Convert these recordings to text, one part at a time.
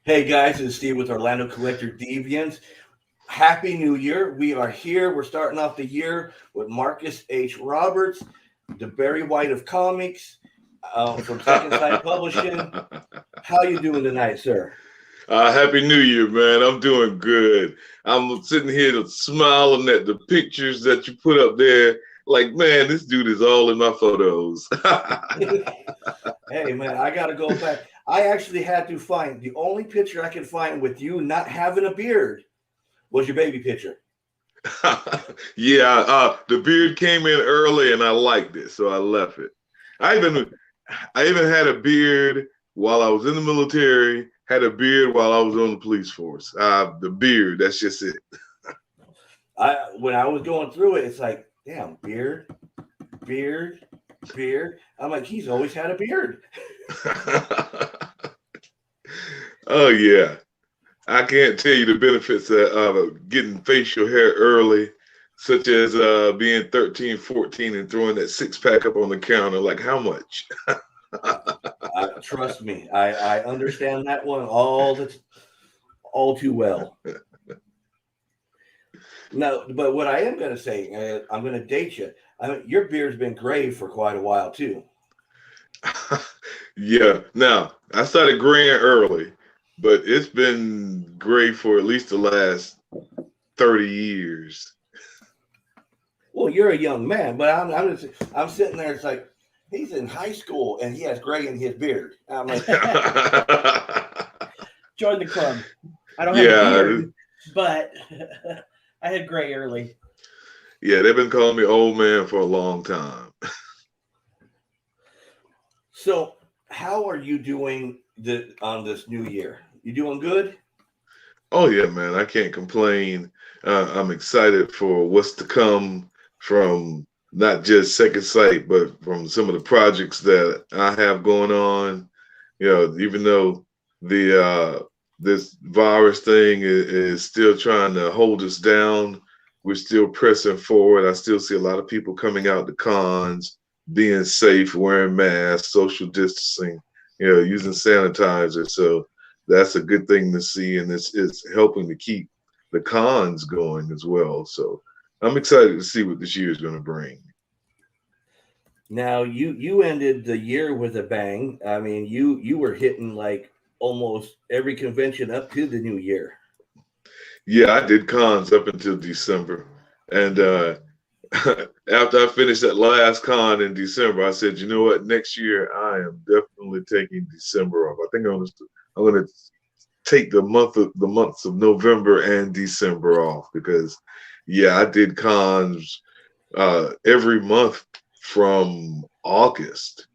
Hey guys, it's Steve with Orlando Collector Deviants. Happy New Year. We are here. We're starting off the year with Marcus H. Roberts, the Barry White of comics, from Second Sight Publishing. How you doing tonight, sir? Happy New Year, man. I'm doing good. I'm sitting here smiling at the pictures that you put up there. Like, man, this dude is all in my photos. Hey man, I gotta go back. I actually had to find the only picture I could find with you not having a beard was your baby picture. Yeah, the beard came in early and I liked it, so I left it. I even I even had a beard while I was in the military, had a beard while I was on the police force. The beard, that's just it. When I was going through it, it's like, damn, beard, beard. I'm like, he's always had a beard. Oh yeah. I can't tell you the benefits of getting facial hair early, such as being 13, 14 and throwing that six pack up on the counter. Like, how much? Trust me, I understand that one all too well. No, but what I am going to say, I'm going to date you. I mean, your beard's been gray for quite a while too. Yeah. Now, I started graying early, but it's been gray for at least the last 30 years. Well, you're a young man, but I'm sitting there. It's like he's in high school and he has gray in his beard. I'm like, Join the club. I don't have a Yeah. beard, but I had gray early. Yeah, they've been calling me old man for a long time. so how are you doing on this new year? You doing good? Oh yeah, man, I can't complain. I'm excited for what's to come from not just Second Sight, but from some of the projects that I have going on. Even though the this virus thing is still trying to hold us down, we're still pressing forward. I still see a lot of people coming out to cons, being safe, wearing masks, social distancing, using sanitizer. So that's a good thing to see, and it's helping to keep the cons going as well. So I'm excited to see what this year is going to bring. Now you ended the year with a bang. I mean, you were hitting like almost every convention up to the new year. Yeah, I did cons up until December, and after I finished that last con in December, I said, you know what? Next year I am definitely taking December off. I think I'm gonna take the months of November and December off because yeah, I did cons every month from August.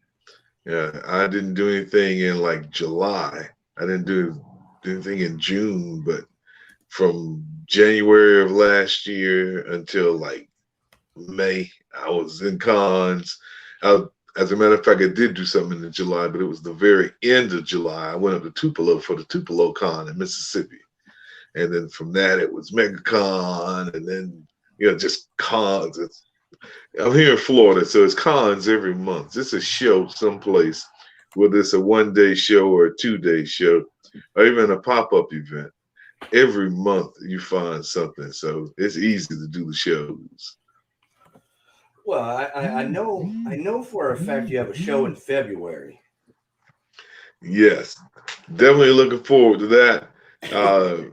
Yeah, I didn't do anything in like July. I didn't do anything in June, but from January of last year until like May, I was in cons. I, as a matter of fact, I did do something in July, but it was the very end of July. I went up to Tupelo for the Tupelo Con in Mississippi. And then from that, it was MegaCon, and then, just cons. I'm here in Florida, so it's cons every month. It's a show someplace, whether it's a 1 day show or a 2 day show, or even a pop up event. Every month you find something, so it's easy to do the shows. Well, I know for a fact you have a show in February. Yes, definitely looking forward to that. Uh,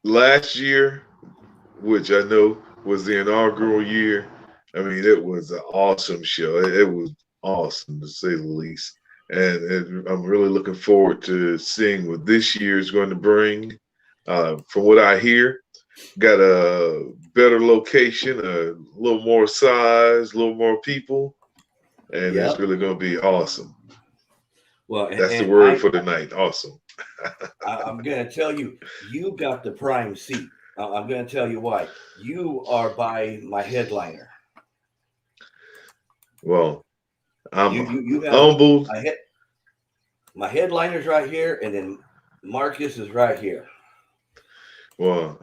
Last year, which I know was the inaugural year, I mean, it was an awesome show. It was awesome to say the least. And I'm really looking forward to seeing what this year is going to bring. From what I hear, got a better location, a little more size, a little more people, and it's Yep. really going to be awesome. Well, That's the and word for the night. Awesome. I'm going to tell you, you got the prime seat. I'm going to tell you why. You are by my headliner. Well, I'm You have humbled. my head my headliner's right here, and then Marcus is right here. Well,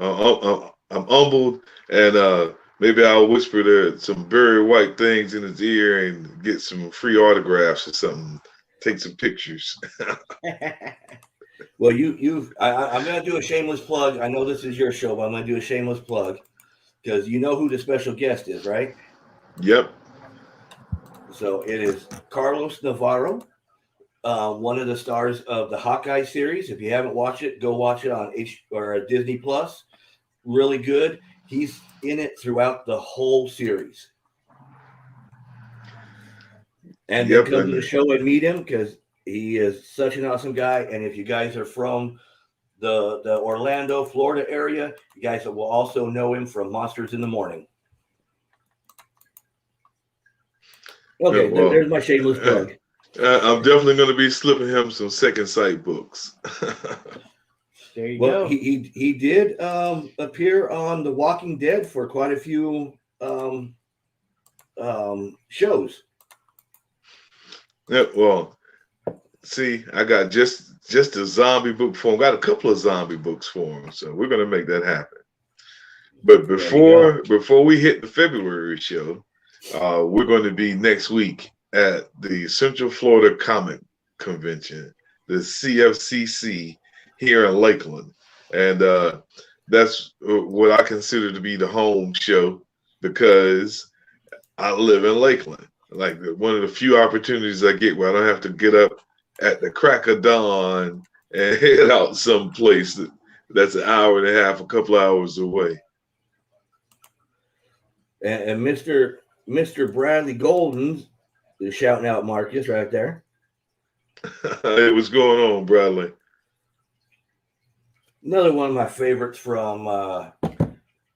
I'm humbled, and maybe I'll whisper some very white things in his ear and get some free autographs or something. Take some pictures. Well, I'm going to do a shameless plug. I know this is your show, but I'm going to do a shameless plug because you know who the special guest is, right? Yep. So it is Carlos Navarro, one of the stars of the Hawkeye series. If you haven't watched it, go watch it on Disney Plus. Really good. He's in it throughout the whole series. And then Yep. come to the show and meet him because he is such an awesome guy. And if you guys are from the Orlando, Florida area, you guys will also know him from Monsters in the Morning. Okay, well, there's my shameless plug. I'm definitely going to be slipping him some Second Sight books. There you Well, go. he did appear on The Walking Dead for quite a few shows. Yeah, well, see, I got just a zombie book for him. Got a couple of zombie books for him, so we're going to make that happen. But before we hit the February show, we're going to be next week at the Central Florida Comic Convention, the CFCC here in Lakeland, and that's what I consider to be the home show because I live in Lakeland. Like one of the few opportunities I get where I don't have to get up at the crack of dawn and head out someplace that's an hour and a half, a couple hours away. And Mr. Bradley Golden is shouting out Marcus right there. Hey, what's going on, Bradley? Another one of my favorites from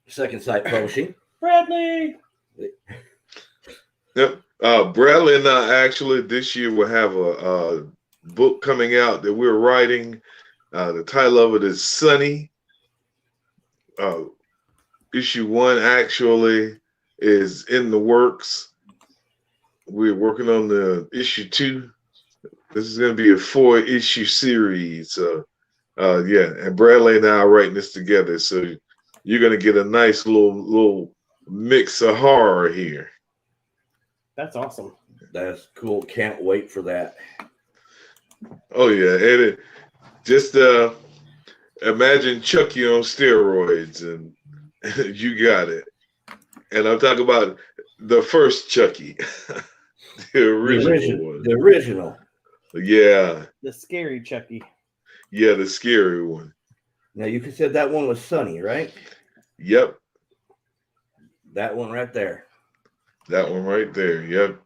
Second Sight Publishing. Bradley. Yep. Bradley and I actually this year will have a book coming out that we're writing. The title of it is Sunny. Issue 1 actually is in the works. We're working on the issue 2. This is going to be a 4-issue series. Yeah, and Bradley and I are writing this together. So you're going to get a nice little mix of horror here. That's awesome. That's cool. Can't wait for that. Oh yeah, and just imagine Chucky on steroids, and you got it. And I'm talking about the first Chucky, the original one. The original. Yeah. The scary Chucky. Yeah, the scary one. Now you said that one was Sunny, right? Yep. That one right there. That one right there. Yep.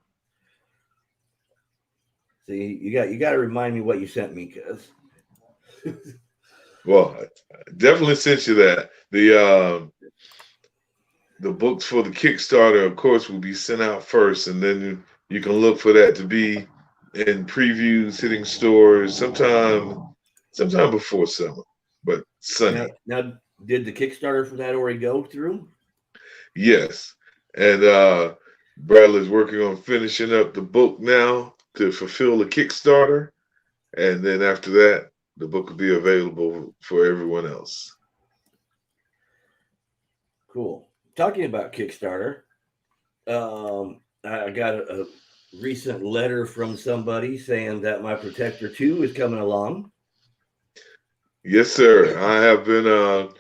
See, you got to remind me what you sent me, cuz. Well, I definitely sent you that. The books for the Kickstarter, of course, will be sent out first, and then you can look for that to be in previews, hitting stores sometime before summer. But Sunny. Now, did the Kickstarter for that already go through? Yes, and Bradley's working on finishing up the book now to fulfill the Kickstarter, and then after that, the book will be available for everyone else. Cool. Talking about Kickstarter, I got a recent letter from somebody saying that my Protector 2 is coming along. Yes, sir. I have been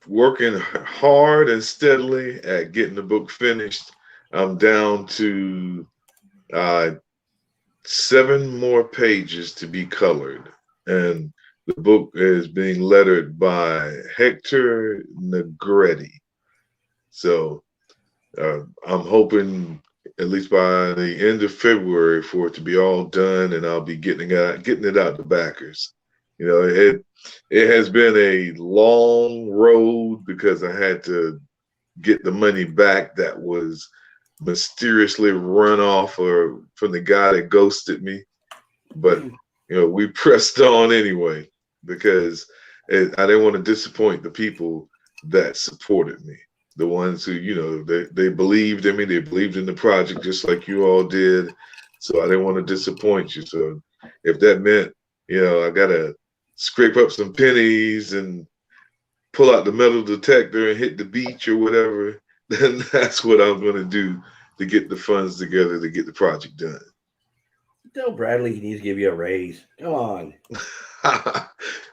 working hard and steadily at getting the book finished. I'm down to 7 more pages to be colored, and the book is being lettered by Hector Negretti. So I'm hoping at least by the end of February for it to be all done, and I'll be getting it out to backers. You know, it has been a long road because I had to get the money back that was mysteriously run off from the guy that ghosted me. But we pressed on anyway because I didn't want to disappoint the people that supported me. The ones who, they believed in me, they believed in the project just like you all did. So I didn't want to disappoint you. So if that meant, I got to scrape up some pennies and pull out the metal detector and hit the beach or whatever, then that's what I'm going to do to get the funds together to get the project done. Tell Bradley he needs to give you a raise. Come on.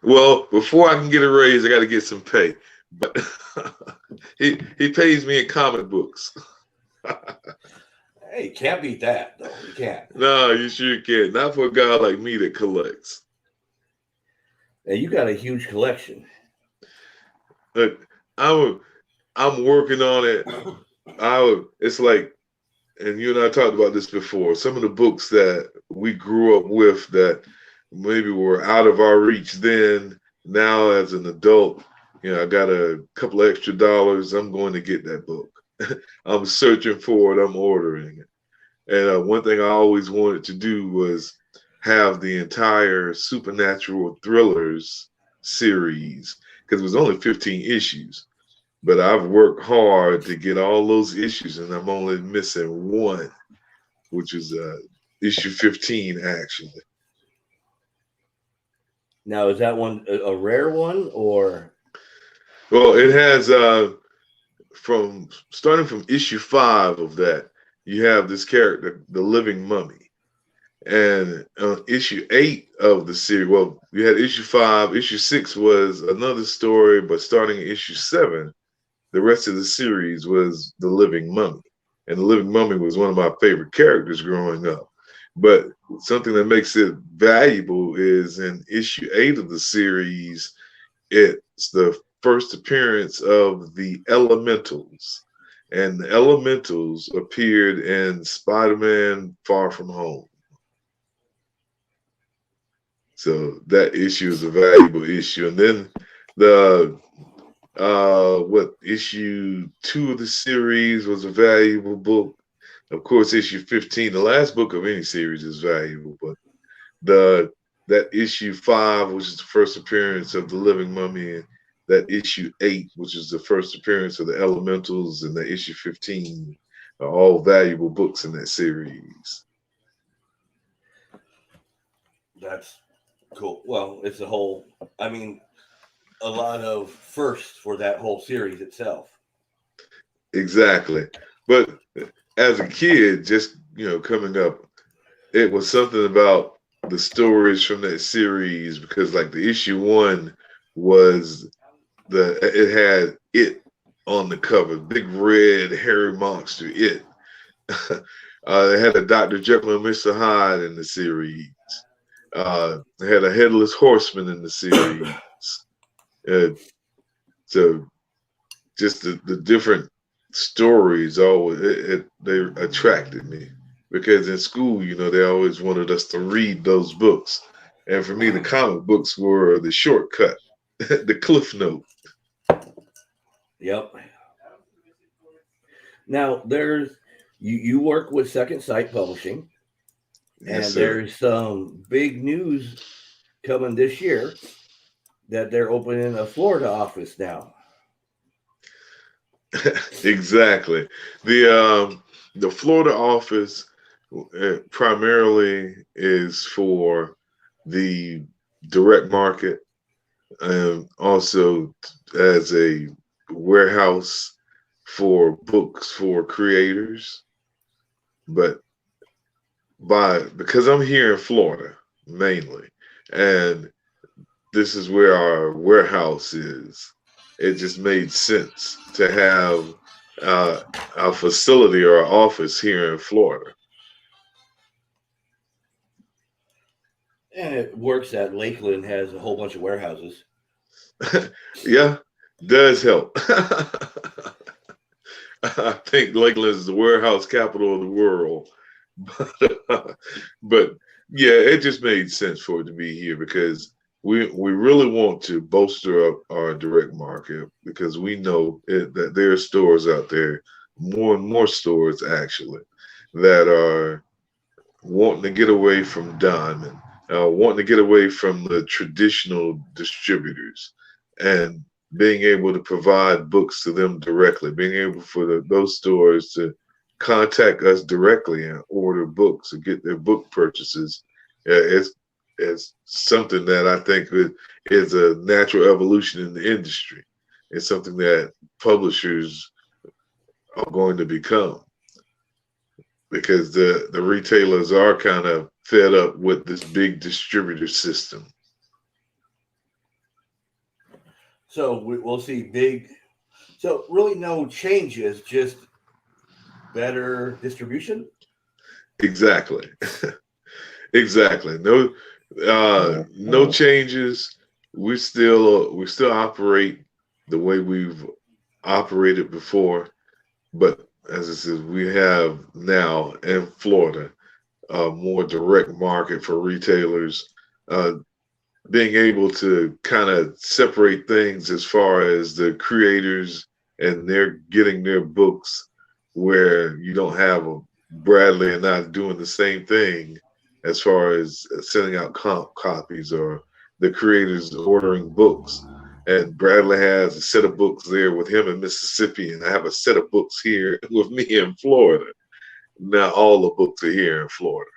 Well, before I can get a raise, I got to get some pay. But he pays me in comic books. Hey, you can't beat that though. You can't. No, you sure can't. Not for a guy like me that collects. And you got a huge collection. But I'm working on it. It's like, and you and I talked about this before. Some of the books that we grew up with that maybe were out of our reach then. Now, as an adult, I got a couple of extra dollars. I'm going to get that book. I'm searching for it. I'm ordering it. And one thing I always wanted to do was have the entire Supernatural Thrillers series because it was only 15 issues. But I've worked hard to get all those issues, and I'm only missing one, which is issue 15, actually. Now, is that one a rare one or? Well, it has from starting from issue 5 of that, you have this character, the Living Mummy, and issue 8 of the series. Well, you had issue 5. Issue 6 was another story, but starting in issue 7. The rest of the series was The Living Mummy. And The Living Mummy was one of my favorite characters growing up. But something that makes it valuable is in issue 8 of the series, it's the first appearance of the Elementals. And the Elementals appeared in Spider-Man Far From Home. So that issue is a valuable issue. And then the issue 2 of the series was a valuable book. Of course, issue 15, the last book of any series, is valuable, but that issue 5, which is the first appearance of the Living Mummy, and that issue 8, which is the first appearance of the Elementals, and the issue 15 are all valuable books in that series. That's cool. Well, it's a whole. I mean, a lot of firsts for that whole series itself. Exactly. But as a kid, just coming up, it was something about the stories from that series because, like, the issue 1 was it had it on the cover, big red hairy monster. It. They had a Dr. Jekyll and Mr. Hyde in the series. They had a headless horseman in the series. So just the different stories always they attracted me because in school, they always wanted us to read those books, and for me, the comic books were the shortcut, the cliff note. Yep. Now there's you work with Second Sight Publishing, Yes, and sir. there's some big news coming this year that they're opening a Florida office now. Exactly. The Florida office primarily is for the direct market, and also as a warehouse for books for creators. But because I'm here in Florida mainly, and this is where our warehouse is, it just made sense to have our facility or our office here in Florida. And it works that Lakeland has a whole bunch of warehouses. Yeah, does help. I think Lakeland is the warehouse capital of the world. But yeah, it just made sense for it to be here because we really want to bolster up our direct market because we know that there are stores out there, more and more stores actually, that are wanting to get away from Diamond, wanting to get away from the traditional distributors, and being able to provide books to them directly, being able for those stores to contact us directly and order books and get their book purchases. It's something that I think is a natural evolution in the industry. It's something that publishers are going to become because the retailers are kind of fed up with this big distributor system. So we'll see big. So really, no changes, just better distribution. Exactly. Exactly. No changes. We still operate the way we've operated before, but as I said, we have now in Florida a more direct market for retailers, uh, being able to kind of separate things as far as the creators and they're getting their books, where you don't have a Bradley and I doing the same thing as far as sending out comp copies, or the creators ordering books. And Bradley has a set of books there with him in Mississippi, and I have a set of books here with me in Florida. Now all the books are here in Florida.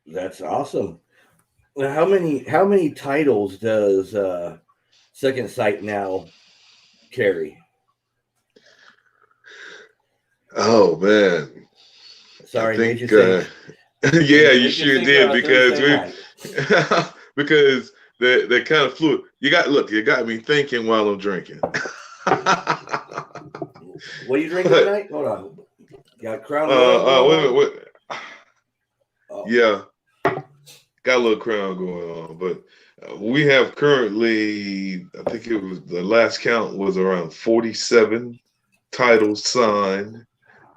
That's awesome. Now, how many titles does Second Sight now carry? Oh man, I Sorry, made you think think. yeah, you Made you sure think did, on a because Thursday we night. because they're kind of fluid. You got me thinking while I'm drinking. What are you drinking But tonight? Hold on. Got Crown Royal wait a going minute, on? what? Oh, Yeah, got a little crown going on, but we have currently, I think it was the last count was around 47 titles signed.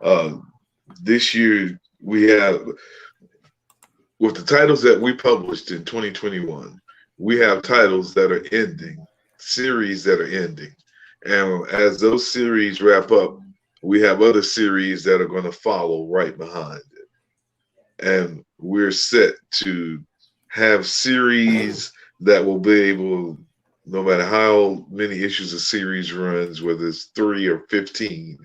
Uh, this year we have, with the titles that we published in 2021, we have titles that are ending, series that are ending. And as those series wrap up, we have other series that are going to follow right behind it. And we're set to have series that will be able, no matter how many issues a series runs, whether it's 3 or 15,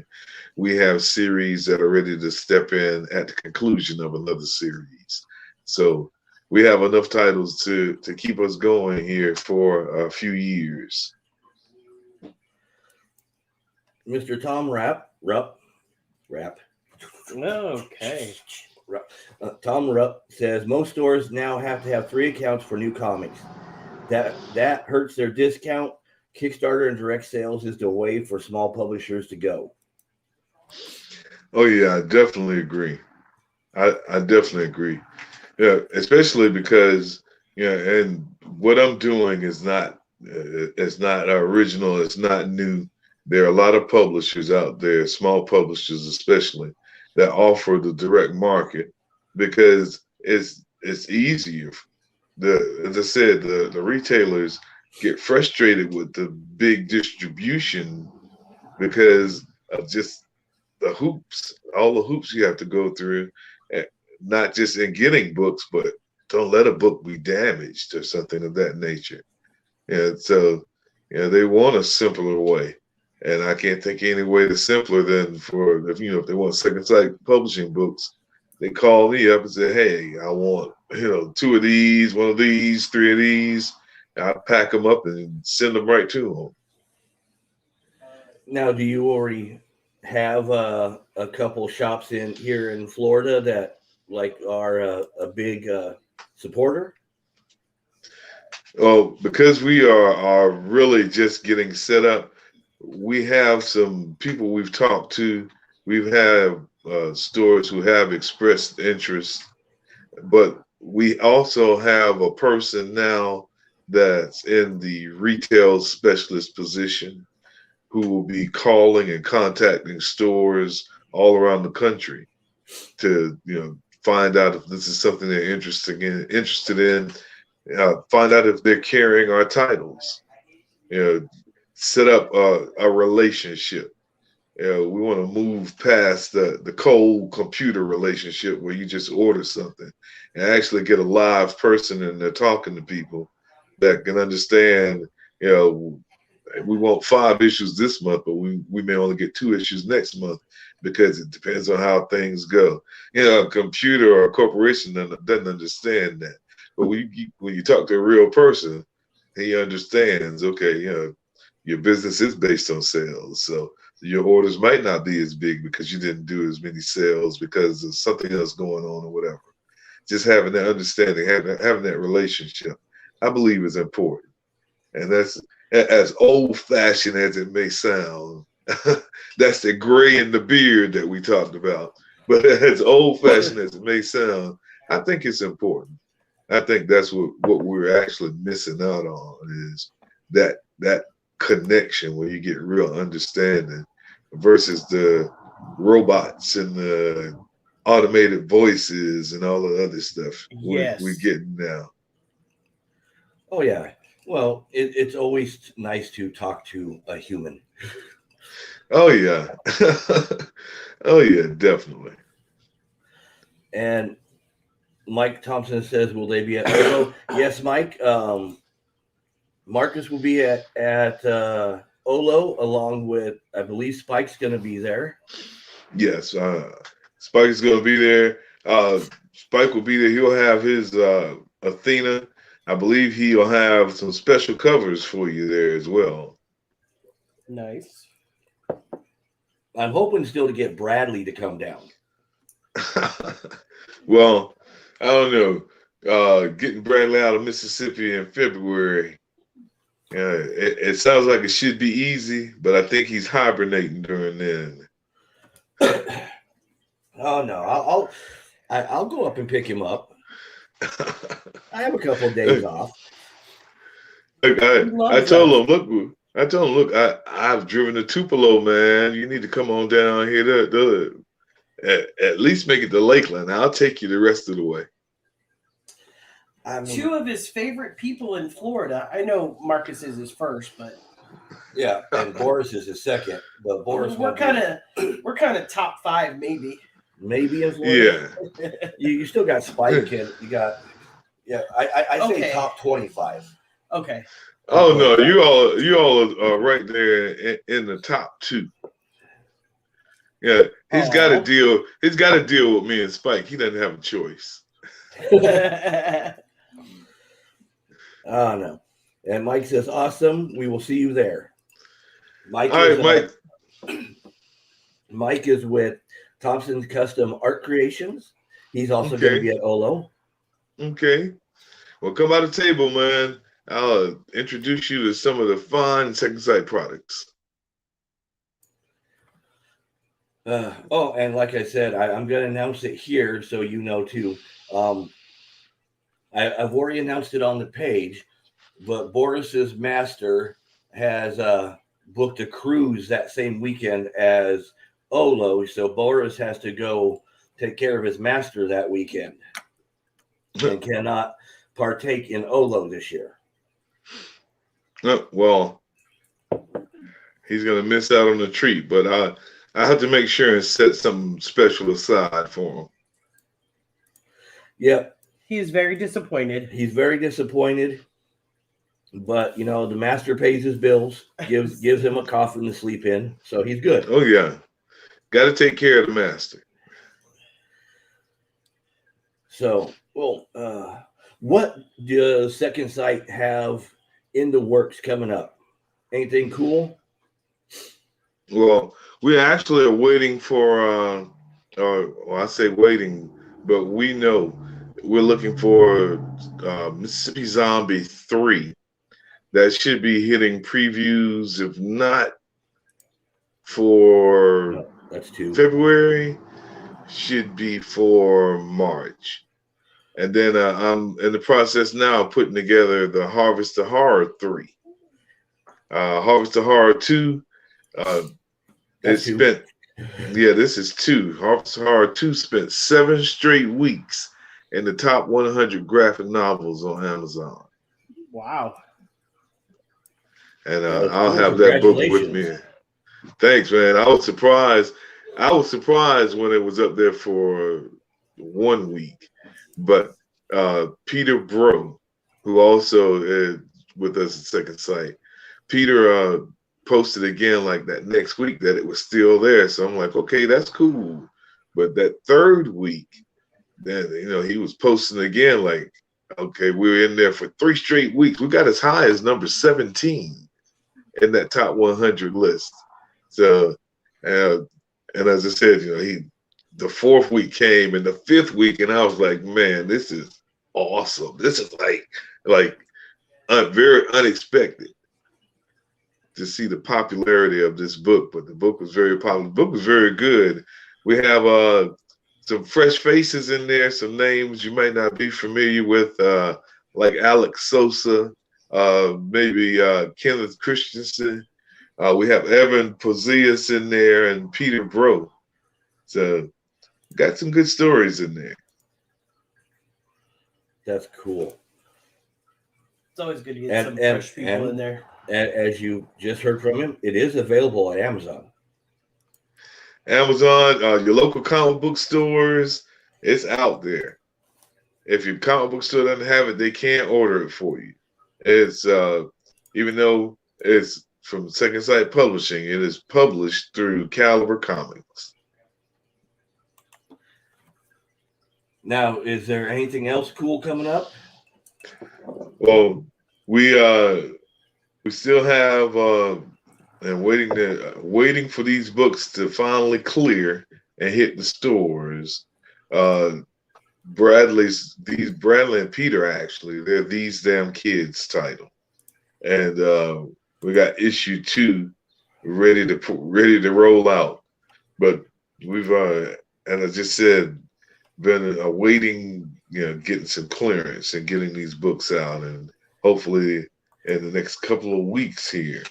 we have series that are ready to step in at the conclusion of another series. So we have enough titles to keep us going here for a few years. Mr. Tom Rupp. Okay. Tom Rupp says most stores now have to have 3 accounts for new comics. That hurts their discount. Kickstarter and direct sales is the way for small publishers to go. Oh yeah, I definitely agree. I definitely agree. Yeah, especially because, and what I'm doing is not it's not original. It's not new. There are a lot of publishers out there, small publishers especially, that offer the direct market because it's easier. As I said, the retailers get frustrated with the big distribution because of just the hoops, all the hoops you have to go through, eh, not just in getting books, but don't let a book be damaged or something of that nature. And so, they want a simpler way. And I can't think of any way that's simpler than for, if they want Second Sight publishing books, they call me up and say, hey, I want, 2 of these, 1 of these, 3 of these. I pack them up and send them right to them. Now, do you already have a couple shops in here in Florida that are a big supporter? Well, because we are really just getting set up, we have some people we've talked to. We've had stores who have expressed interest, but we also have a person now that's in the retail specialist position who will be calling and contacting stores all around the country to find out if this is something they're interested in, find out if they're carrying our titles, you know, set up a relationship. We want to move past the cold computer relationship where you just order something and actually get a live person in there talking to people that can understand. You know, we want 5 issues this month, but we may only get 2 issues next month because it depends on how things go. A computer or a corporation doesn't understand that. But when you talk to a real person, he understands. Okay, your business is based on sales, so your orders might not be as big because you didn't do as many sales because of something else going on or whatever. Just having that understanding, having that relationship. I believe is important. And that's as old-fashioned as it may sound. That's the gray in the beard that we talked about. But as old-fashioned as it may sound, I think it's important. I think that's what we're actually missing out on is that connection where you get real understanding versus the robots and the automated voices and all the other stuff we're getting now. Oh yeah. Well, it's always nice to talk to a human. Oh yeah. Oh yeah, definitely. And Mike Thompson says, "Will they be at Olo?" Yes, Mike. Marcus will be at Olo along with, I believe, Spike's going to be there. Yes, Spike is going to be there. Spike will be there. He'll have his Athena. I believe he'll have some special covers for you there as well. Nice. I'm hoping still to get Bradley to come down. Well, I don't know. Getting Bradley out of Mississippi in February, it sounds like it should be easy, but I think he's hibernating during then. Oh no, I'll go up and pick him up. I have a couple of days off. I told him, look, I've driven to Tupelo, man. You need to come on down here to at least make it to Lakeland. I'll take you the rest of the way. I mean, two of his favorite people in Florida. I know Marcus is his first, but yeah, and Boris is his second. But Boris, we're kind of top five, maybe in Florida. Yeah, you still got Spike, and you got I say top 25. Okay. Oh no, you all are right there in the top two. Yeah, he's got to deal. He's got to deal with me and Spike. He doesn't have a choice. Oh no. And Mike says, "Awesome. We will see you there." Mike. All right, Mike. Mike is with Thompson's Custom Art Creations. He's also going to be at Olo. Okay. Well, come by the table, man. I'll introduce you to some of the fun Second Sight products. And like I said, I'm going to announce it here so you know too. I've already announced it on the page, but Boris's master has booked a cruise that same weekend as Olo, so Boris has to go take care of his master that weekend and cannot partake in Olo this year. Well, he's going to miss out on the treat, but I have to make sure and set something special aside for him. Yep. He is very disappointed. He's very disappointed, but the master pays his bills, gives him a coffin to sleep in, so he's good. Oh yeah, got to take care of the master. So, what does Second Sight have in the works coming up? Anything cool? Well, we actually are waiting for, I say waiting, but we know we're looking for Mississippi Zombie 3. That should be hitting previews, if not for that's 2. February, should be for March. And then I'm in the process now of putting together the Harvest of Horror 3. Harvest of Horror 2, this is 2. Harvest of Horror 2 spent 7 straight weeks in the top 100 graphic novels on Amazon. Wow. And I'll have that book with me. Thanks, man. I was surprised when it was up there for 1 week. But Peter Bro, who also is with us at Second Sight, Peter posted again like that next week that it was still there. So I'm like, okay, that's cool. But that third week, then he was posting again like, okay, we were in there for 3 straight weeks. We got as high as number 17 in that top 100 list. So, and as I said, the 4th week came and the 5th week, and I was like, man, this is awesome. This is like very unexpected to see the popularity of this book, but the book was very popular. The book was very good. We have some fresh faces in there, some names you might not be familiar with, like Alex Sosa, maybe Kenneth Christensen. We have Evan Pozias in there and Peter Bro. So got some good stories in there. That's cool. It's always good to get some fresh people in there. And as you just heard from him, it is available at Amazon. Amazon, your local comic book stores, it's out there. If your comic book store doesn't have it, they can't order it for you. It's even though it's from Second Sight Publishing, it is published through Caliber Comics. Now, is there anything else cool coming up? Well, we still have and waiting for these books to finally clear and hit the stores. Bradley and Peter, actually, they're These Damn Kids title, and we got issue 2 ready to roll out. But we've and I just said, been awaiting, getting some clearance and getting these books out, and hopefully in the next couple of weeks here,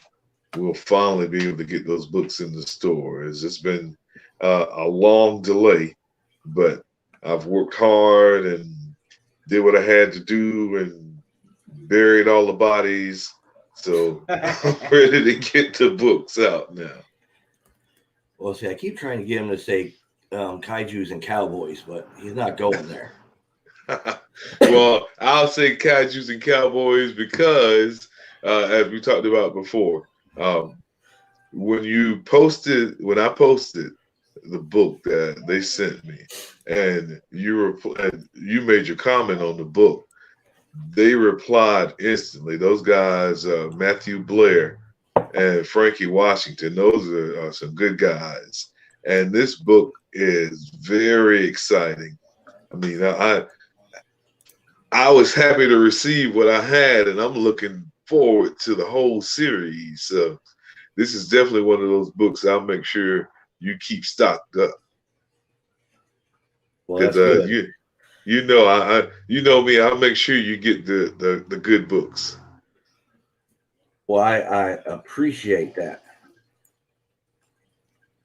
we'll finally be able to get those books in the stores. It's been a long delay, but I've worked hard and did what I had to do and buried all the bodies. So I'm ready to get the books out now. Well, see, I keep trying to get him to say kaijus and cowboys, but he's not going there. Well, I'll say kaijus and cowboys because, as we talked about before, when I posted the book that they sent me, and you made your comment on the book, they replied instantly. Those guys, Matthew Blair and Frankie Washington, those are some good guys. And this book is very exciting. I mean, I was happy to receive what I had, and I'm looking forward to the whole series. So this is definitely one of those books I'll make sure you keep stocked up. Well, that's good. You know me. I'll make sure you get the good books. Well, I appreciate that,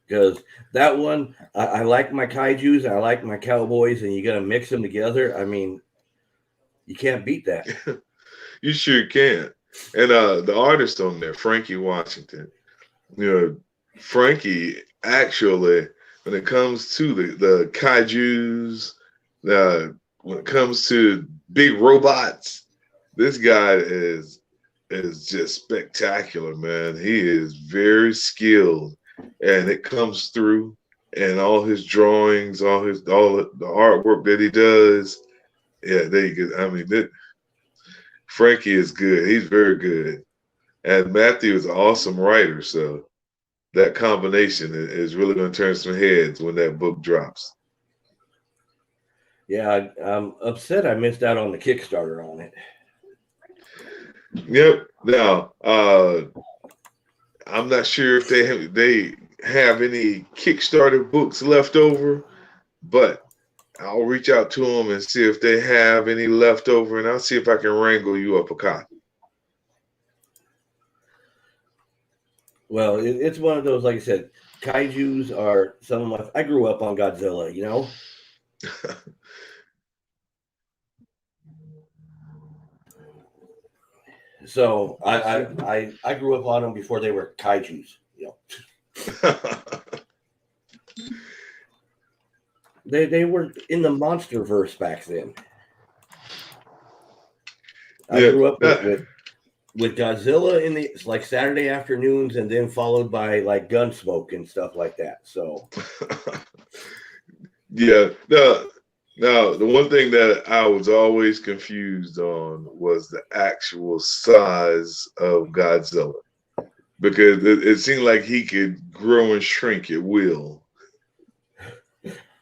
because that one, I like my kaijus and I like my cowboys, and you got to mix them together. I mean, you can't beat that. You sure can. And the artist on there, Frankie Washington, Frankie actually, when it comes to the kaijus, when it comes to big robots, this guy is just spectacular, man. He is very skilled, and it comes through. And all his drawings, all the artwork that he does, yeah, there you go. I mean, Frankie is good. He's very good, and Matthew is an awesome writer. So that combination is really going to turn some heads when that book drops. Yeah, I'm upset I missed out on the Kickstarter on it. Yep. Now, I'm not sure if they have any Kickstarter books left over, but I'll reach out to them and see if they have any left over, and I'll see if I can wrangle you up a copy. Well, it's one of those, like I said, kaijus are some of I grew up on Godzilla, So I grew up on them before they were kaijus, They were in the MonsterVerse back then. I grew up with Godzilla in the like Saturday afternoons, and then followed by like Gunsmoke and stuff like that. So yeah, now the one thing that I was always confused on was the actual size of Godzilla, because it seemed like he could grow and shrink at will.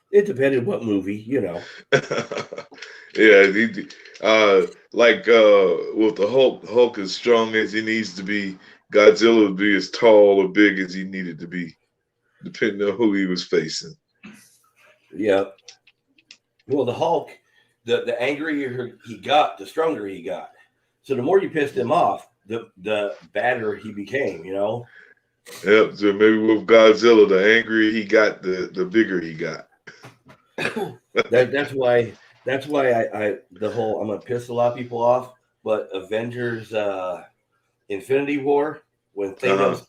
It depended what movie, Yeah, like with the Hulk as strong as he needs to be. Godzilla would be as tall or big as he needed to be, depending on who he was facing. Yeah. Well, the Hulk, the angrier he got, the stronger he got. So the more you pissed him off, the badder he became. Yep. So maybe with Godzilla, the angrier he got, the bigger he got. That's why I the whole I'm gonna piss a lot of people off, but Avengers Infinity War when Thanos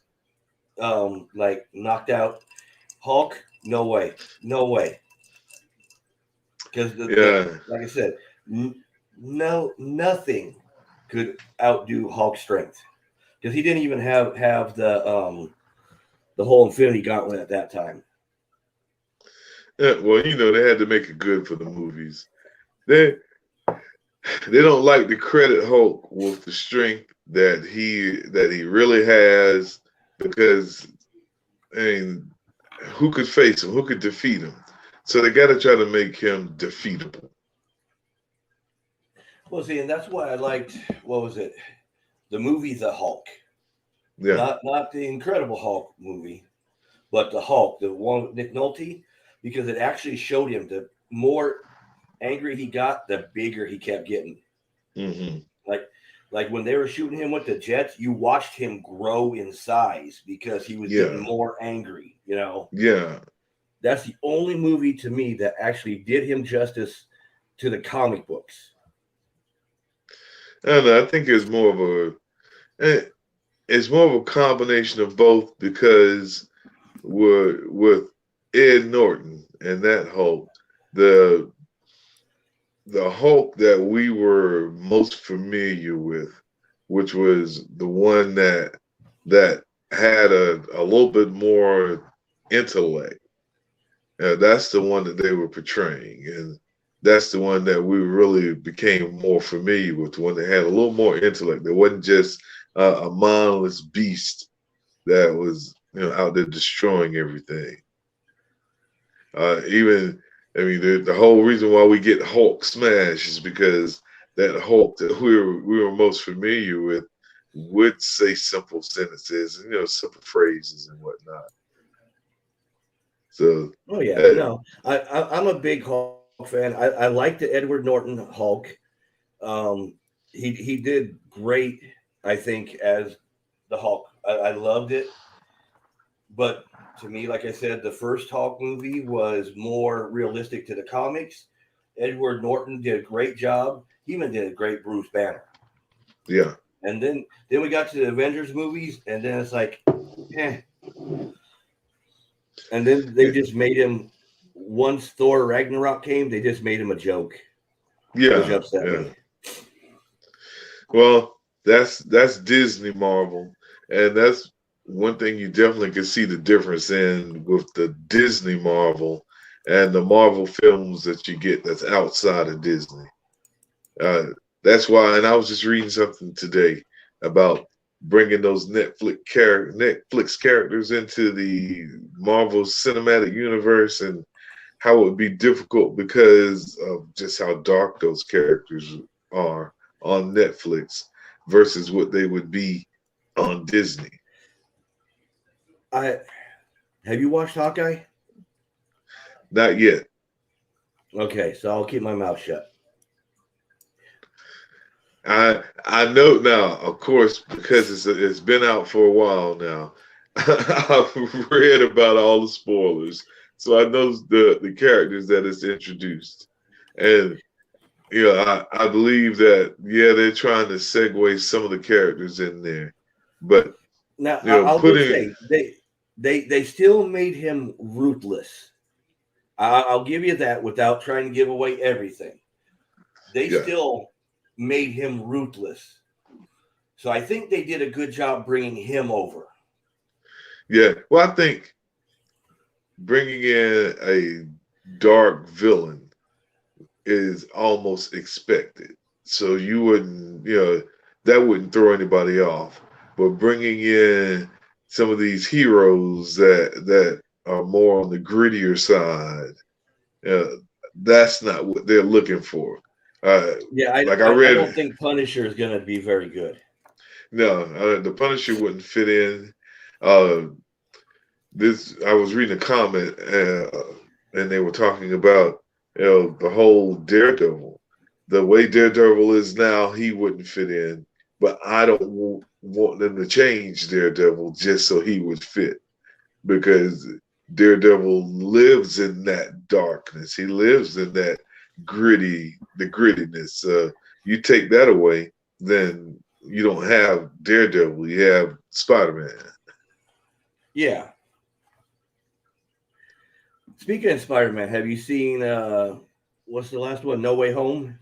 like knocked out Hulk, no way, because Yeah. like I said, nothing could outdo Hulk's strength because he didn't even have the whole Infinity Gauntlet at that time. Yeah. Well, they had to make it good for the movies. They don't like to credit Hulk with the strength that he really has because I mean, who could face him? Who could defeat him? So they got to try to make him defeatable. Well, see, and that's why I liked what was it, the movie The Hulk, Yeah. not the Incredible Hulk movie, but the Hulk, the one with Nick Nolte, because it actually showed him the more angry he got, the bigger he kept getting. Mm-hmm. Like when they were shooting him with the jets, you watched him grow in size because he was getting Yeah. more angry. Yeah. That's the only movie to me that actually did him justice to the comic books. I don't know. I think it's more of a combination of both because we're with Ed Norton and that Hulk, the Hulk that we were most familiar with, which was the one that had a little bit more intellect. That's the one that they were portraying, and that's the one that we really became more familiar with. The one that had a little more intellect. That wasn't just a mindless beast that was out there destroying everything. Even I mean the whole reason why we get Hulk smash is because that Hulk that we were most familiar with would say simple sentences and simple phrases and whatnot. So Oh yeah, uh, no, I'm a big Hulk fan. I like the Edward Norton Hulk. Um, he did great, I think, as the Hulk. I loved it, but to me, like I said, the first Hulk movie was more realistic to the comics. Edward Norton did a great job. He even did a great Bruce Banner. yeah. And then we got to the Avengers movies, and then it's like, eh. And then they just made him. Once Thor Ragnarok came, they just made him a joke, which Yeah, upset yeah. me. Well, that's Disney Marvel, and that's one thing you definitely can see the difference in with the Disney Marvel and the Marvel films that you get that's outside of Disney. Uh, that's why, and I was just reading something today about bringing those Netflix characters into the Marvel Cinematic Universe and how it would be difficult because of just how dark those characters are on Netflix versus what they would be on Disney. I Have you watched Hawkeye? Not yet. Okay, so I'll keep my mouth shut. I know now, of course, because it's been out for a while now. I've read about all the spoilers, so I know the characters that it's introduced, and I believe that they're trying to segue some of the characters in there, but Now I'll just putting say they still made him ruthless. I'll give you that without trying to give away everything. They yeah still made him ruthless. So I think they did a good job bringing him over. yeah. Well, I think bringing in a dark villain is almost expected. So you wouldn't, that wouldn't throw anybody off. But bringing in some of these heroes that are more on the grittier side, uh, that's not what they're looking for. Yeah, I Like I I read, don't think Punisher is going to be very good. no, the Punisher wouldn't fit in. Uh, this I was reading a comment, and they were talking about the whole Daredevil, the way Daredevil is now, he wouldn't fit in. But I don't want them to change Daredevil just so he would fit, because Daredevil lives in that darkness. He lives in that the grittiness. You take that away, then you don't have Daredevil. You have Spider-Man. Yeah. Speaking of Spider-Man, have you seen what's the last one? No Way Home?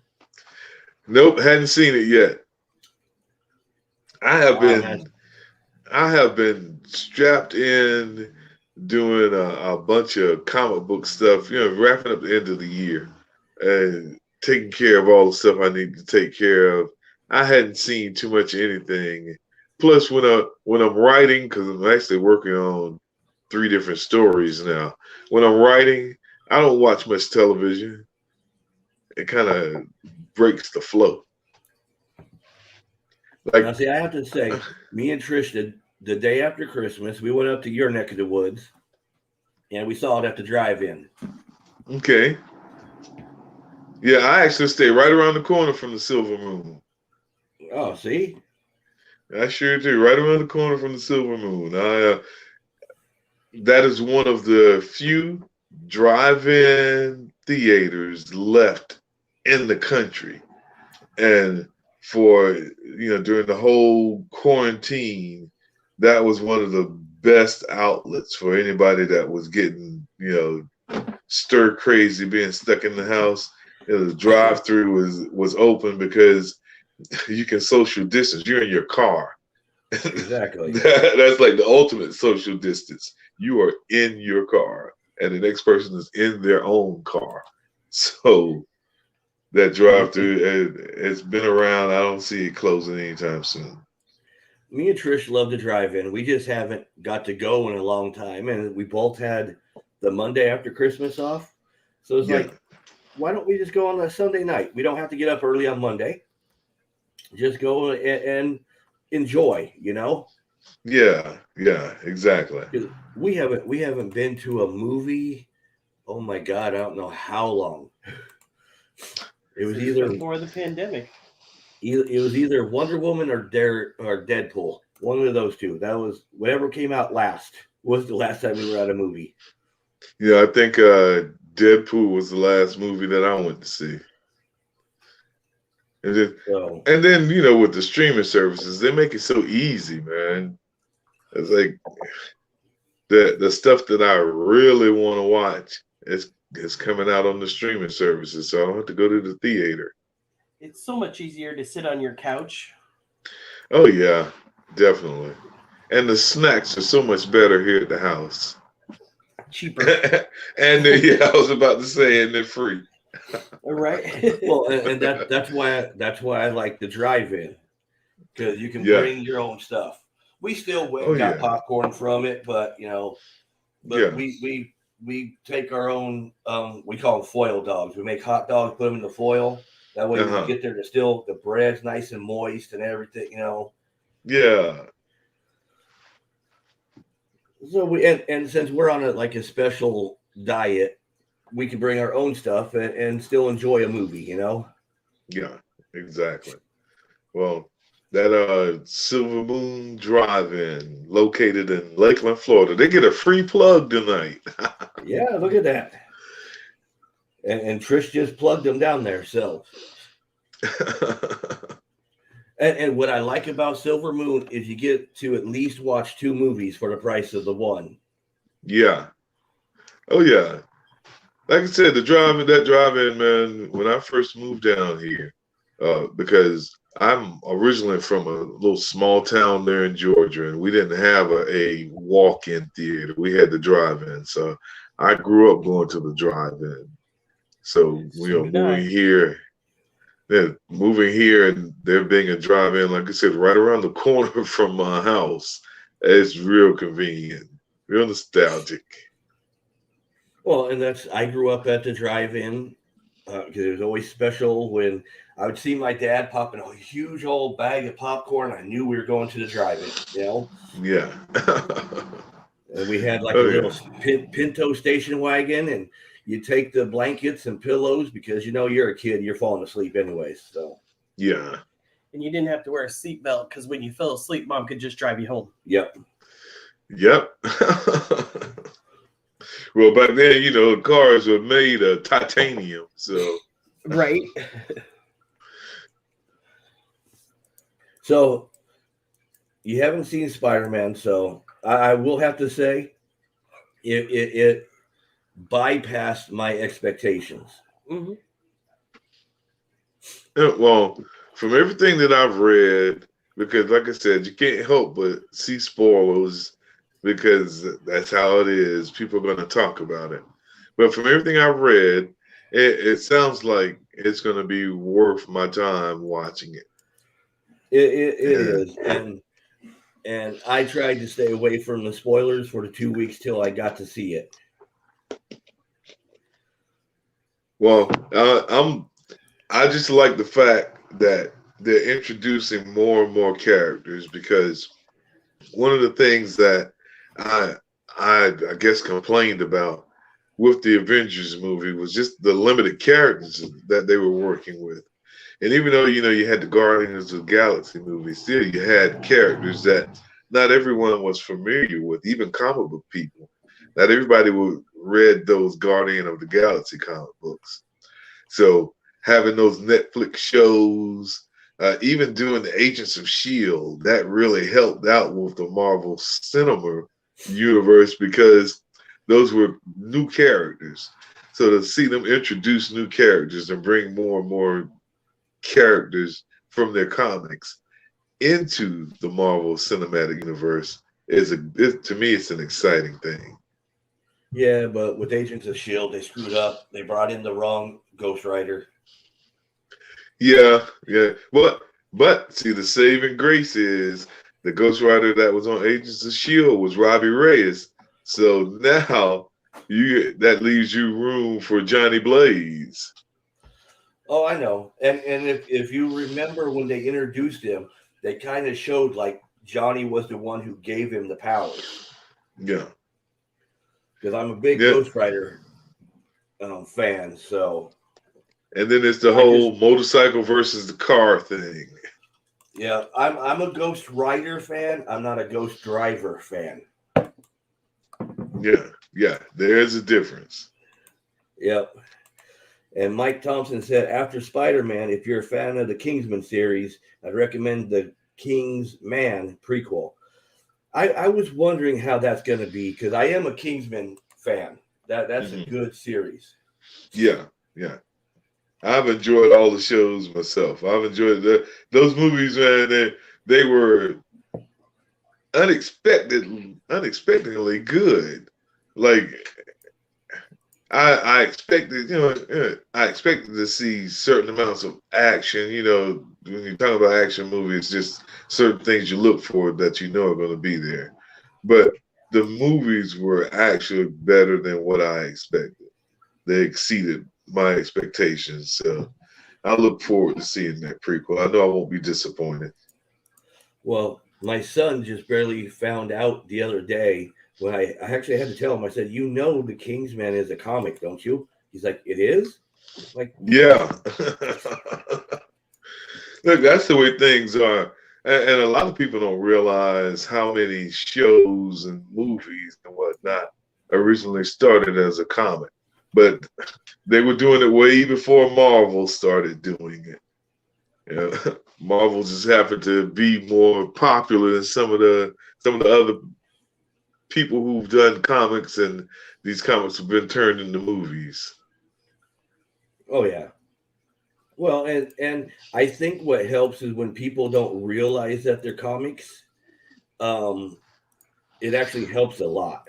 Nope, hadn't seen it yet. I have Wow, man. strapped in doing a bunch of comic book stuff, wrapping up the end of the year and taking care of all the stuff I need to take care of. I hadn't seen too much of anything. Plus, when I'm writing, because I'm actually working on 3 different stories now. When I'm writing, I don't watch much television. It kind of breaks the flow. Now, Like, see, I have to say, me and Trish did the day after Christmas, we went up to your neck of the woods, and we saw it at the drive-in. okay. Yeah, I actually stay right around the corner from the Silver Moon. Oh, see? I sure do. Right around the corner from the Silver Moon. That is one of the few drive-in theaters left in the country. And for, during the whole quarantine, that was one of the best outlets for anybody that was getting, stir crazy, being stuck in the house. The drive-through was open because you can social distance. You're in your car. Exactly. That's like the ultimate social distance. You are in your car, and the next person is in their own car. So that drive-through, it's been around. I don't see it closing anytime soon. Me and Trish love to drive in. We just haven't got to go in a long time, and we both had the Monday after Christmas off. So it's like, why don't we just go on a Sunday night? We don't have to get up early on Monday. Just go and enjoy, Yeah, exactly. We haven't been to a movie. Oh my God, I don't know how long. It was either before the pandemic. It was either Wonder Woman or Deadpool. One of those two. That was whatever came out last. Was the last time we were at a movie. Yeah, I think Deadpool was the last movie that I went to see. And then, with the streaming services, they make it so easy, man. It's like the stuff that I really want to watch is coming out on the streaming services, so I don't have to go to the theater. It's so much easier to sit on your couch. Oh yeah, definitely. And the snacks are so much better here at the house. Cheaper. And I was about to say, and they're free. Right. Well, and that's why I like the drive-in, because you can bring your own stuff. We still went and got popcorn from it, but we take our own. We call them foil dogs. We make hot dogs, put them in the foil. That way, when you get there, the bread's nice and moist and everything. Yeah. So and since we're on a special diet, we can bring our own stuff and still enjoy a movie, Yeah, exactly. Well, that Silver Moon Drive-In, located in Lakeland, Florida, they get a free plug tonight. Yeah, look at that. And Trish just plugged them down there, so. And what I like about Silver Moon is you get to at least watch 2 movies for the price of the one. Yeah. Oh yeah. Like I said, that drive-in, man, when I first moved down here, because I'm originally from a little small town there in Georgia, and we didn't have a walk-in theater. We had the drive-in. So I grew up going to the drive-in. So, moving here and there being a drive-in, like I said, right around the corner from my house, it's real convenient, real nostalgic. Well, and I grew up at the drive-in, because it was always special when I would see my dad popping a huge old bag of popcorn. I knew we were going to the drive-in, you know. Yeah. And we had like a Oh little yeah. Pinto station wagon, and you take the blankets and pillows because you know you're a kid, you're falling asleep anyways. So Yeah. And you didn't have to wear a seatbelt because when you fell asleep, mom could just drive you home. yep. Yep. Well, back then, you know, cars were made of titanium, so Right. So you haven't seen Spider-Man, so I will have to say it bypassed my expectations. Mm-hmm. well, from everything that I've read, because like I said, you can't help but see spoilers because that's how it is. People are going to talk about it. But from everything I've read, it sounds like it's going to be worth my time watching it. It And, is, and I tried to stay away from the spoilers for the 2 weeks till I got to see it. well, I just like the fact that they're introducing more and more characters because one of the things that I I guess complained about with the Avengers movie was just the limited characters that they were working with. And even though you know you had the Guardians of the Galaxy movie, still you had characters that not everyone was familiar with, even comic book people. Not everybody would read those Guardian of the Galaxy comic books. So having those Netflix shows, even doing the Agents of Shield, that really helped out with the Marvel Cinema universe because those were new characters. So to see them introduce new characters and bring more and more characters from their comics into the Marvel Cinematic Universe to me it's an exciting thing. Yeah, but with Agents of Shield, they screwed up. They brought in the wrong Ghost Rider. Yeah, yeah. But see, the saving grace is the Ghost Rider that was on Agents of Shield was Robbie Reyes. So now that leaves you room for Johnny Blaze. Oh, I know. And if you remember when they introduced him, they kind of showed like Johnny was the one who gave him the powers. Yeah, Because I'm a big yeah. Ghost Rider fan, so And then it's the I just whole motorcycle versus the car thing. yeah, I'm a Ghost Rider fan. I'm not a Ghost Driver fan. Yeah, yeah. There's a difference. Yep. And Mike Thompson said after Spider-Man, if you're a fan of the Kingsman series, I'd recommend the Kingsman prequel. I was wondering how that's going to be because I am a Kingsman fan. That's a good series. Yeah, yeah. I've enjoyed all the shows myself. I've enjoyed those movies, man. They were unexpectedly good. Like I expected, I expected to see certain amounts of action. You know, when you talk about action movies, just certain things you look for that you know are going to be there. But the movies were actually better than what I expected. They exceeded my expectations. So I look forward to seeing that prequel. I know I won't be disappointed. Well, my son just barely found out the other day when I actually had to tell him. I said, "You know, the Kingsman is a comic, don't you?" He's like, "It is." Like, Yeah. Look, that's the way things are. And a lot of people don't realize how many shows and movies and whatnot originally started as a comic. But they were doing it way before Marvel started doing it. Marvel just happened to be more popular than some of the other people who've done comics, and these comics have been turned into movies. oh yeah. Well, and I think what helps is when people don't realize that they're comics. Um, it actually helps a lot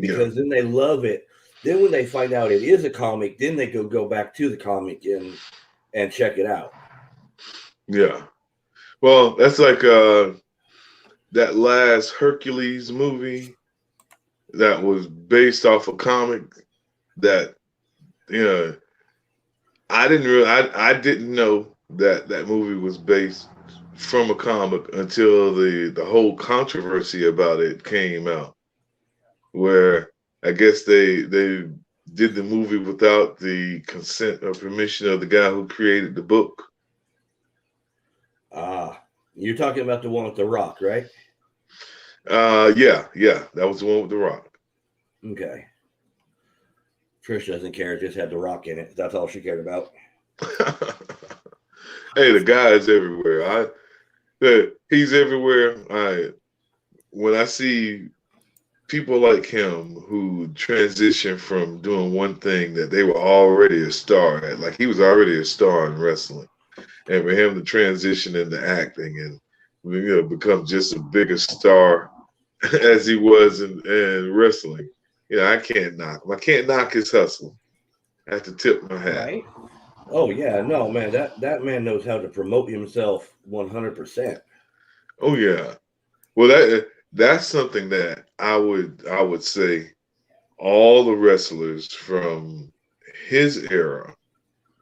Yeah, because then they love it. Then when they find out it is a comic, then they go back to the comic and check it out. yeah. Well, that's like that last Hercules movie that was based off a comic that you know I didn't know that that movie was based from a comic until the whole controversy about it came out, where I guess they did the movie without the consent or permission of the guy who created the book. You're talking about the one with the Rock, right? Yeah, that was the one with the Rock. Okay. Trish doesn't care; it just had the Rock in it. That's all she cared about. Hey, the guy is everywhere. He's everywhere. When I see people like him who transition from doing one thing that they were already a star at, like he was already a star in wrestling, and for him to transition into acting and become just a bigger star as he was in wrestling, I can't knock him. I can't knock his hustle. I have to tip my hat. Right? Oh yeah, no man, that man knows how to promote himself 100%. Oh yeah. Well, that's something that I would say all the wrestlers from his era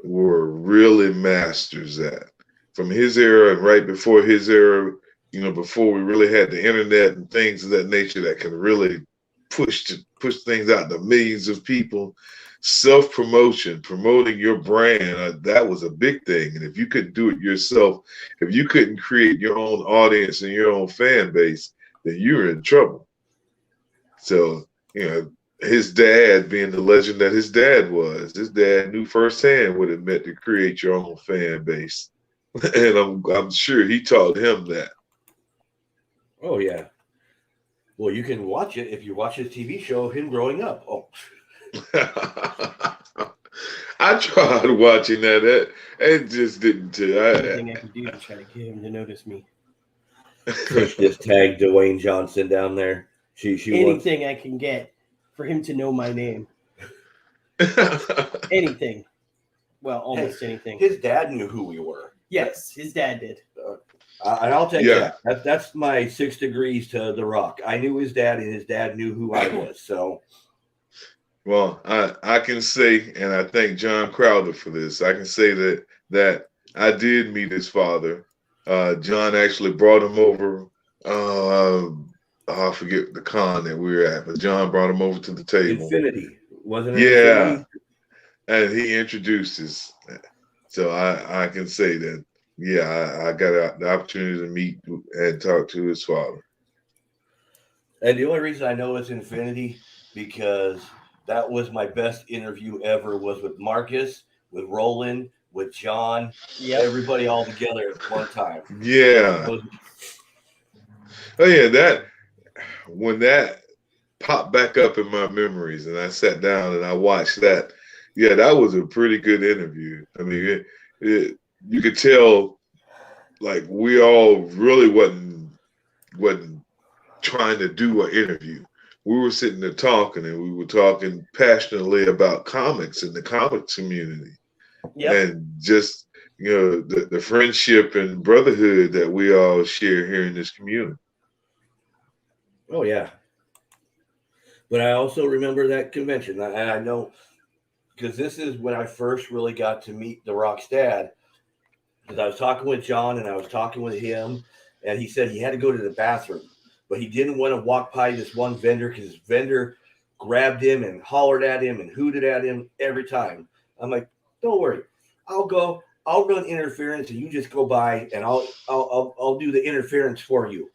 were really masters at. From his era and right before his era, before we really had the internet and things of that nature that can really push things out to millions of people. Self promotion, promoting your brand, that was a big thing. And if you couldn't do it yourself, if you couldn't create your own audience and your own fan base, then you were in trouble. So, his dad, being the legend that his dad was, his dad knew firsthand what it meant to create your own fan base. And I'm sure he taught him that. Oh yeah. Well, you can watch it if you watch his TV show, him growing up. Oh. I tried watching that. It just didn't. Anything I can do to try to get him to notice me. Trish just tagged Dwayne Johnson down there. She anything I can get for him to know my name. Anything. Well, almost anything. His dad knew who we were. Yes, his dad did. And I'll take that. That's my 6 degrees to The Rock. I knew his dad, and his dad knew who I was. So, well, I can say, and I thank John Crowder for this. I can say that I did meet his father. John actually brought him over. I forget the con that we were at, but John brought him over to the table. Infinity, wasn't it? Yeah, Infinity? And he introduced us. So I can say that. Yeah, I got the opportunity to meet and talk to his father. And the only reason I know it's Infinity because that was my best interview ever was with Marcus, with Roland, with John, everybody all together at one time. Yeah. Oh yeah, when that popped back up in my memories and I sat down and I watched that, that was a pretty good interview. I mean, you could tell like we all really wasn't trying to do an interview. We were sitting there talking, and we were talking passionately about comics and the comic community, and just the friendship and brotherhood that we all share here in this community. Oh yeah, but I also remember that convention, and I know because this is when I first really got to meet The Rock's dad. Because I was talking with John, and I was talking with him, and he said he had to go to the bathroom. But he didn't want to walk by this one vendor because his vendor grabbed him and hollered at him and hooted at him every time. I'm like, don't worry, I'll go. I'll run interference, and you just go by, and I'll do the interference for you.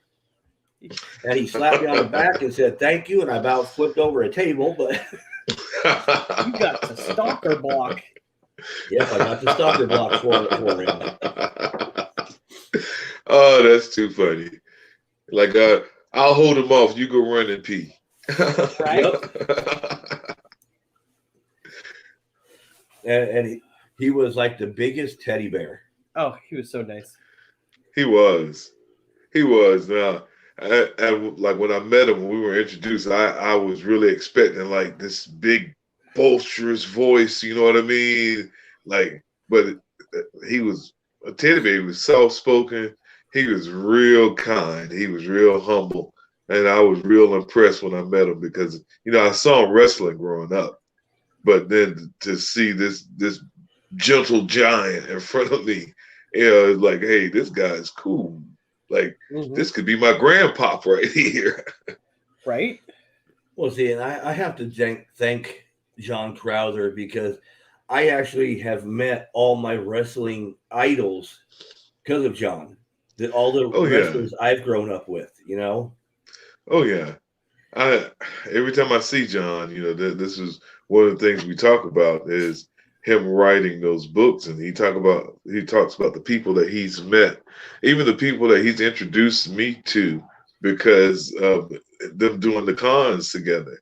And he slapped me on the back and said thank you, and I about flipped over a table. But you got the stalker block. Yep, I got the stalker block for him. Oh, that's too funny. Like, I'll hold him off. You go run and pee. Right. And he was like the biggest teddy bear. Oh, he was so nice. He was. Now, and like when I met him, when we were introduced, I was really expecting like this big, boisterous voice. You know what I mean? Like, but he was a teddy bear. He was soft spoken. He was real kind. He was real humble. And I was real impressed when I met him because, I saw him wrestling growing up. But then to see this gentle giant in front of me. Like, hey, this guy's cool. Like, this could be my grandpop right here. Right? Well, see, and I have to thank John Crowther because I actually have met all my wrestling idols because of John. All the Oh yeah, wrestlers I've grown up with, oh yeah. I every time I see John, this is one of the things we talk about is him writing those books, and he talks about the people that he's met, even the people that he's introduced me to because of them doing the cons together.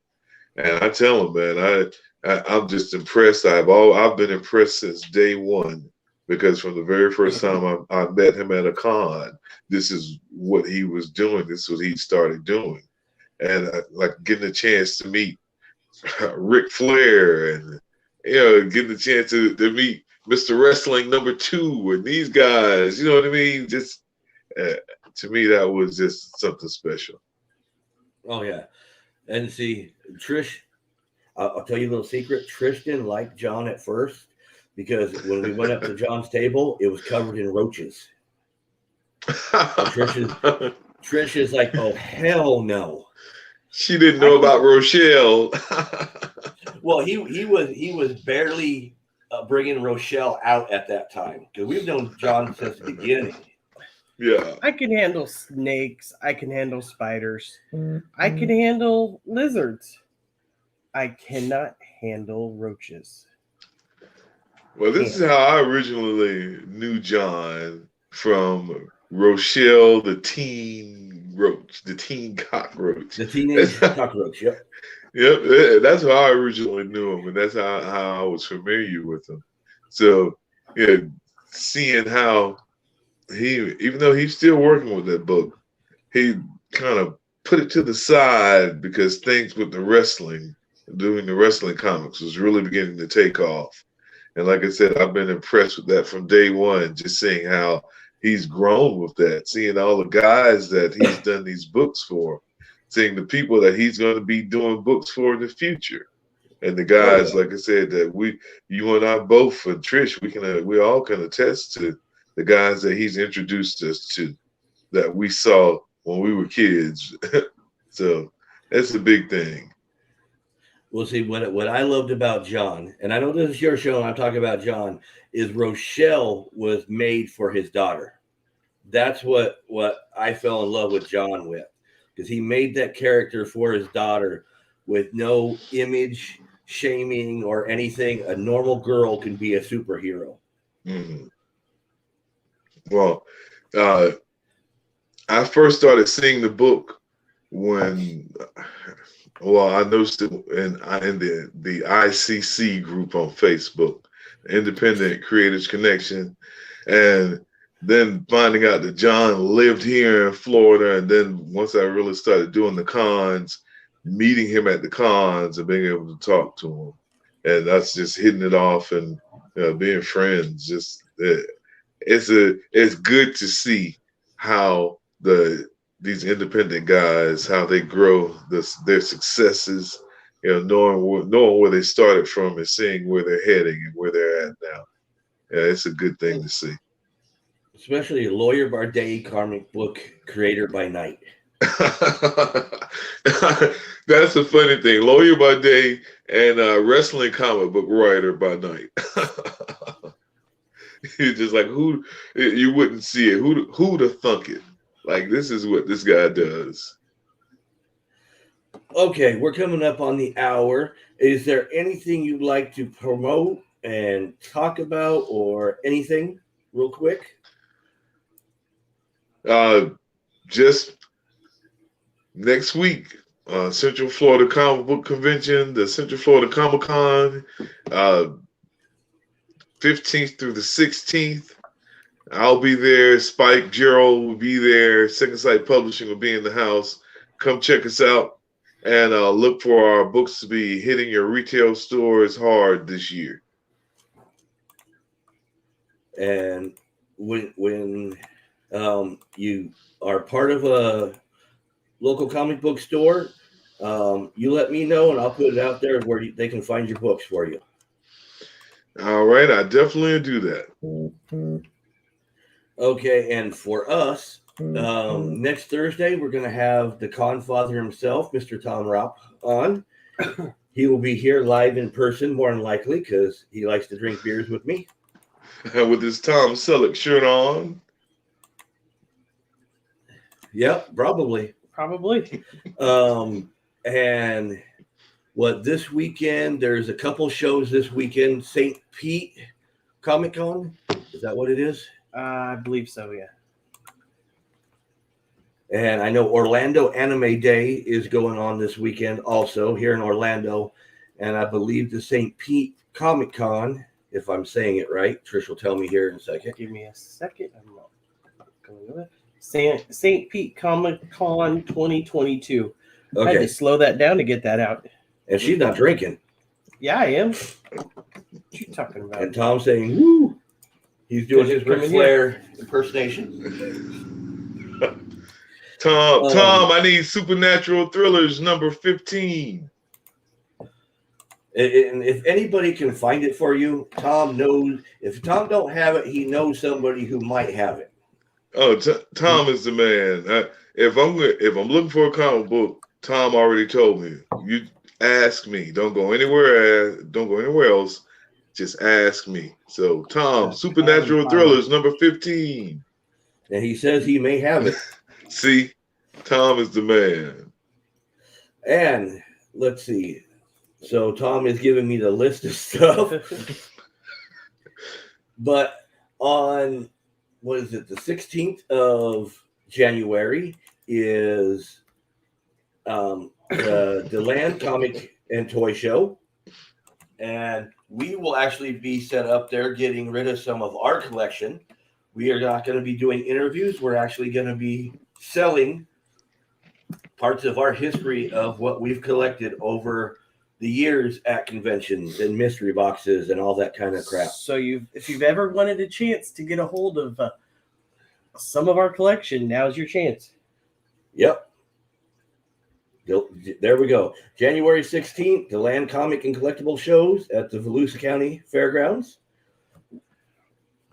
And I tell him, man, I'm just impressed. I've been impressed since day one because from the very first time I met him at a con, this is what he was doing. This is what he started doing, and like getting a chance to meet Ric Flair, and getting a chance to meet Mr. Wrestling #2 and these guys. You know what I mean? Just to me, that was just something special. Oh yeah, and see, Trish, I'll tell you a little secret. Trish didn't like John at first because when we went up to John's table, it was covered in roaches. Trish is like, oh hell no. She didn't know about Rochelle. Well, he was barely bringing Rochelle out at that time because we've known John since the beginning. Yeah, I can handle snakes. I can handle spiders. I can handle lizards. I cannot handle roaches. well, this is how I originally knew John, from Rochelle, the teen roach, the teen cockroach. The teenage cockroach, yep. Yep, that's how I originally knew him, and that's how I was familiar with him. So, yeah, seeing how even though he's still working with that book, he kind of put it to the side because things with the wrestling, doing the wrestling comics, was really beginning to take off. And like I said, I've been impressed with that from day one, just seeing how he's grown with that, seeing all the guys that he's done these books for, seeing the people that he's going to be doing books for in the future. And the guys, like I said, that you and I both, and Trish, we all can attest to the guys that he's introduced us to, that we saw when we were kids. So that's a big thing. Well, see, what I loved about John, and I know this is your show, and I'm talking about John, is Rochelle was made for his daughter. That's what I fell in love with John with, because he made that character for his daughter with no image shaming or anything. A normal girl can be a superhero. Mm-hmm. Well, I first started seeing the book when, I noticed it in the ICC group on Facebook, Independent Creators Connection, and then finding out that John lived here in Florida, and then once I really started doing the cons, meeting him at the cons and being able to talk to him, and that's just hitting it off and being friends. Just it's good to see how these independent guys, how they grow their successes, knowing where they started from and seeing where they're heading and where they're at now. Yeah, it's a good thing to see. Especially Lawyer Bardet, comic book creator by night. That's a funny thing. Lawyer by day and wrestling comic book writer by night. You're just like, who, you wouldn't see it. Who'd have thunk it? Like, this is what this guy does. Okay, we're coming up on the hour. Is there anything you'd like to promote and talk about, or anything real quick? Just next week, Central Florida Comic Book Convention, the Central Florida Comic Con, 15th through the 16th. I'll be there. Spike Gerald will be there. Second Sight Publishing will be in the house. Come check us out, and look for our books to be hitting your retail stores hard this year. And when you are part of a local comic book store, you let me know, and I'll put it out there where they can find your books for you. All All right, I definitely do that. Okay, and for us, next Thursday, we're going to have the con father himself, Mr. Tom Raup, on. He will be here live in person, more than likely, because he likes to drink beers with me. With his Tom Selleck shirt on. Yep, probably. Probably. And what this weekend, there's a couple shows this weekend. St. Pete Comic Con. Is that what it is? I believe so, yeah. And I know Orlando Anime Day is going on this weekend also here in Orlando. And I believe the St. Pete Comic Con, if I'm saying it right, Trish will tell me here in a second. Give me a second. I'm not going with it. St. Pete Comic Con 2022. I had Okay. to slow that down to get that out. And she's not drinking. Yeah, I am. What you talking about? And Tom's saying, woo. He's doing his Ric Coming Flair impersonation. Tom, I need Supernatural Thrillers number 15. And if anybody can find it for you, Tom knows. If Tom don't have it, he knows somebody who might have it. Oh, Tom is the man. If I'm looking for a comic book, Tom already told me. You ask me. Don't go anywhere. Don't go anywhere else. Just ask me. So, Tom, Supernatural Thrillers number 15. And he says he may have it. See, Tom is the man. And let's see. So Tom is giving me the list of stuff. But on, what is it, the 16th of January is the DeLand Comic and Toy Show. And we will actually be set up there getting rid of some of our collection. We are not going to be doing interviews. We're actually going to be selling parts of our history of what we've collected over the years at conventions and mystery boxes and all that kind of crap. So if you've ever wanted a chance to get a hold of some of our collection, now's your chance. Yep. There we go. January 16th, the Land Comic and Collectible shows at the Volusia County Fairgrounds.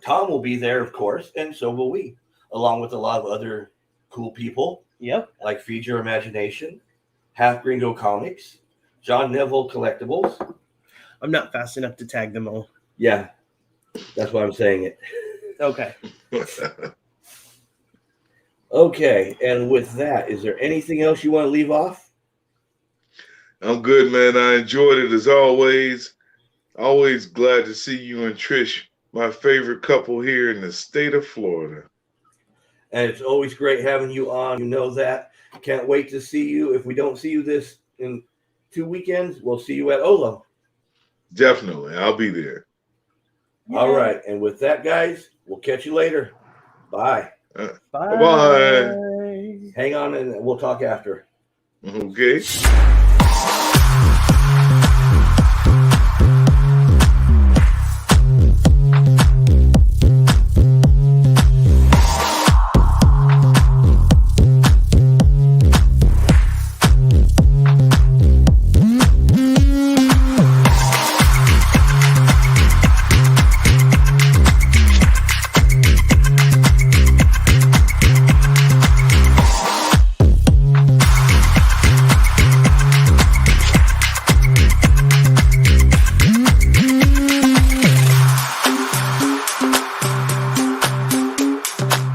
Tom will be there, of course, and so will we, along with a lot of other cool people. Yep. Like Feed Your Imagination, Half Gringo Comics, John Neville Collectibles. I'm not fast enough to tag them all. Yeah, that's why I'm saying it. Okay. Okay, and with that, is there anything else you want to leave off? I'm good, man. I enjoyed it as always. Always glad to see you and Trish, my favorite couple here in the state of Florida. And it's always great having you on. You know that. Can't wait to see you. If we don't see you this in 2 weekends, we'll see you at Olo. Definitely. I'll be there. Yeah. All right. And with that, guys, we'll catch you later. Bye. Bye. Bye. Hang on and we'll talk after. Okay.